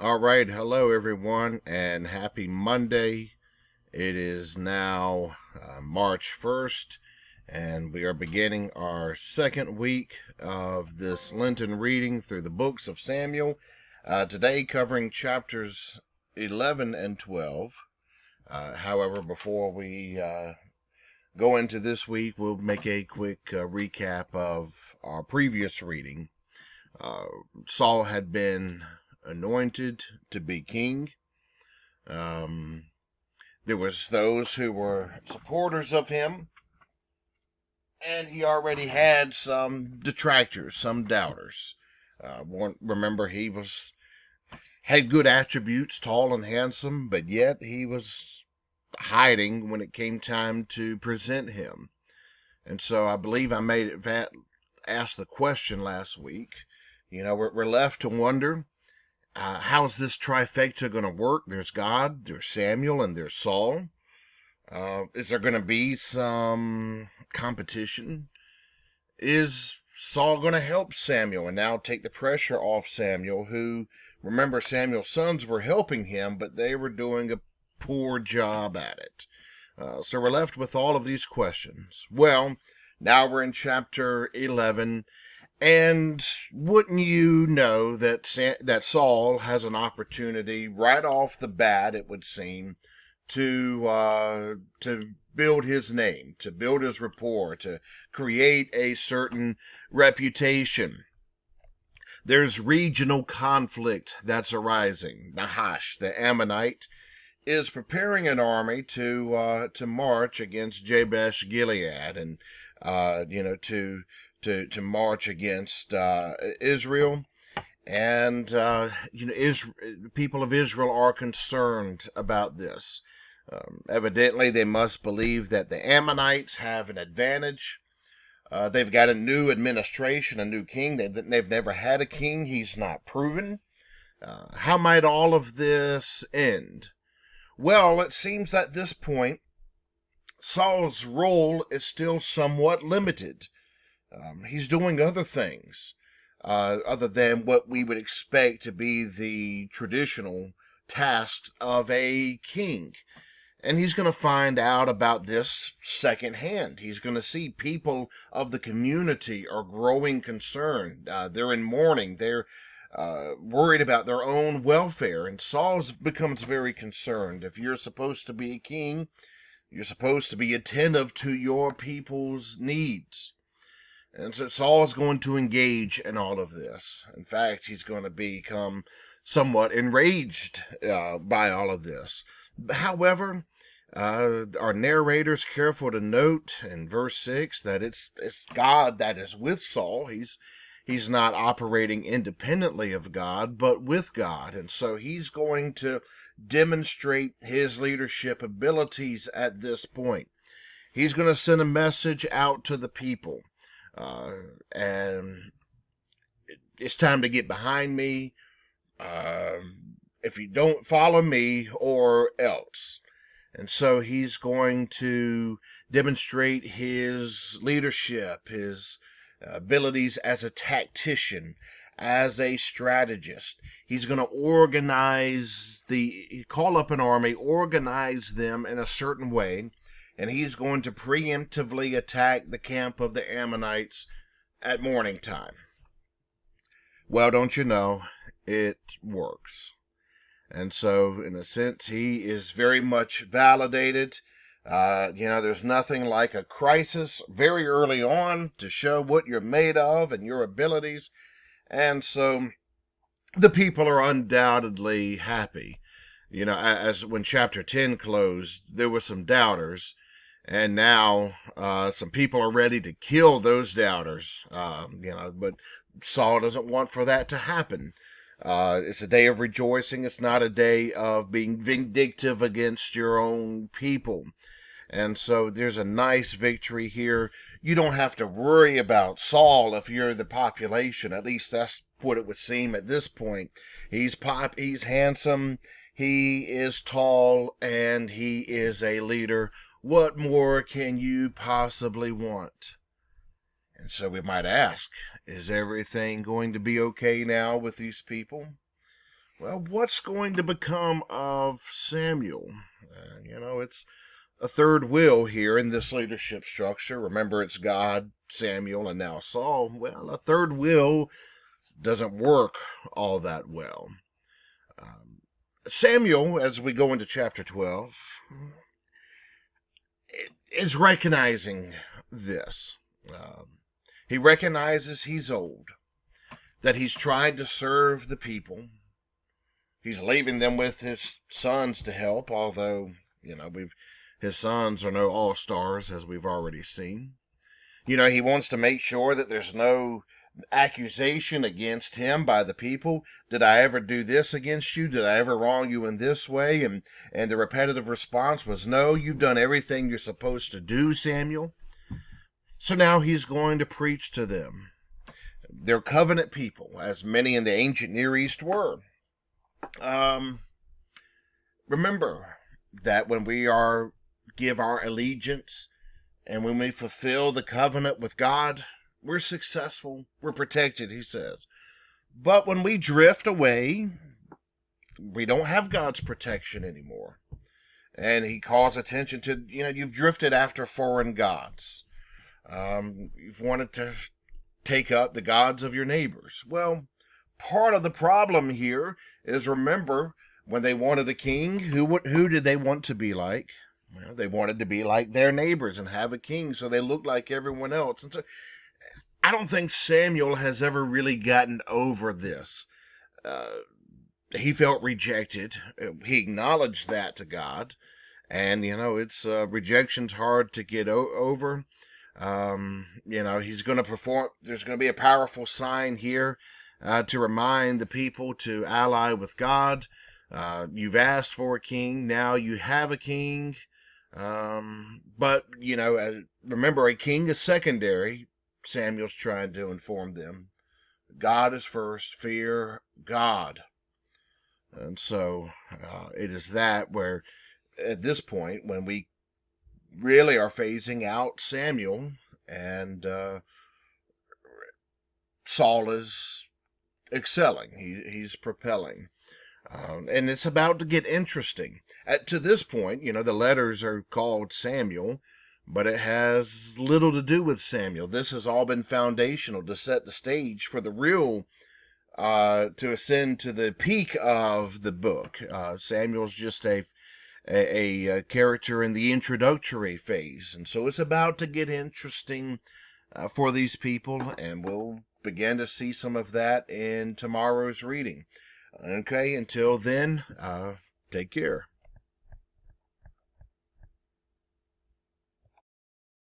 All right, hello everyone, and happy Monday. It is now March 1st, and we are beginning our second week of this Lenten reading through the books of Samuel. Today, covering chapters 11 and 12. However, before we go into this week, we'll make a quick recap of our previous reading. Saul had been anointed to be king. Um, there was those who were supporters of him, and he already had some detractors, some doubters. Remember, he had good attributes, tall and handsome, but yet he was hiding when it came time to present him. And so I believe I made it ask the question last week. We're left to wonder, how's this trifecta going to work? There's God, there's Samuel, and there's Saul. Is there going to be some competition? Is Saul going to help Samuel and now take the pressure off Samuel, who, remember, Samuel's sons were helping him, but they were doing a poor job at it? So we're left with all of these questions. Well, now we're in chapter 11. And wouldn't you know that Saul has an opportunity right off the bat, it would seem, to build his name, to build his rapport, to create a certain reputation. There's regional conflict that's arising. Nahash, the Ammonite, is preparing an army to march against Jabesh Gilead, and to march against Israel. And, the people of Israel are concerned about this. Evidently, they must believe that the Ammonites have an advantage. They've got a new administration, a new king. They've never had a king. He's not proven. How might all of this end? Well, it seems at this point, Saul's role is still somewhat limited. He's doing other things other than what we would expect to be the traditional tasks of a king. And he's going to find out about this secondhand. He's going to see people of the community are growing concerned. They're in mourning. They're worried about their own welfare. And Saul becomes very concerned. If you're supposed to be a king, you're supposed to be attentive to your people's needs. And so Saul is going to engage in all of this. In fact, he's going to become somewhat enraged by all of this. However, our narrator's careful to note in verse 6 that it's God that is with Saul. He's not operating independently of God, but with God. And so he's going to demonstrate his leadership abilities at this point. He's going to send a message out to the people. And it's time to get behind me. If you don't follow me, or else. And so he's going to demonstrate his leadership, his abilities as a tactician, as a strategist. He's going to call up an army, organize them in a certain way, and he's going to preemptively attack the camp of the Ammonites at morning time. Well, don't you know, it works. And so, in a sense, he is very much validated. There's nothing like a crisis very early on to show what you're made of and your abilities. And so, the people are undoubtedly happy. As when chapter 10 closed, there were some doubters. And now some people are ready to kill those doubters, but Saul doesn't want for that to happen. It's a day of rejoicing. It's not a day of being vindictive against your own people. And so there's a nice victory here. You don't have to worry about Saul if you're the population. At least that's what it would seem at this point. He's handsome, he is tall, and he is a leader. What more can you possibly want? And so we might ask, is everything going to be okay now with these people? well, what's going to become of Samuel? It's a third will here in this leadership structure. Remember, it's God, Samuel, and now Saul. Well, a third will doesn't work all that well. Samuel, as we go into chapter 12, is recognizing this. He recognizes he's old, that he's tried to serve the people. He's leaving them with his sons to help, although, his sons are no all-stars, as we've already seen. He wants to make sure that there's no accusation against him by the people. Did I ever do this against you? Did I ever wrong you in this way? And the repetitive response was, no, you've done everything you're supposed to do, Samuel. So now he's going to preach to them. They're covenant people, as many in the ancient Near East were. Remember that when we give our allegiance and when we fulfill the covenant with God, we're successful, we're protected, he says. But when we drift away, we don't have God's protection anymore. And he calls attention to, you've drifted after foreign gods. You've wanted to take up the gods of your neighbors. Well, part of the problem here is, remember, when they wanted a king, who did they want to be like? Well, they wanted to be like their neighbors and have a king, so they looked like everyone else. And so I don't think Samuel has ever really gotten over this. He felt rejected. He acknowledged that to God. And, it's rejection's hard to get over. He's going to perform. There's going to be a powerful sign here to remind the people to ally with God. You've asked for a king. Now you have a king. But, remember, a king is secondary. Samuel's trying to inform them. God is first. Fear God. And so it is that where, at this point, when we really are phasing out Samuel, and Saul is excelling. He's propelling. And it's about to get interesting. To this point, the letters are called Samuel, but it has little to do with Samuel. This has all been foundational to set the stage for the real, to ascend to the peak of the book. Samuel's just a character in the introductory phase. And so it's about to get interesting for these people, and we'll begin to see some of that in tomorrow's reading. Okay, until then, take care.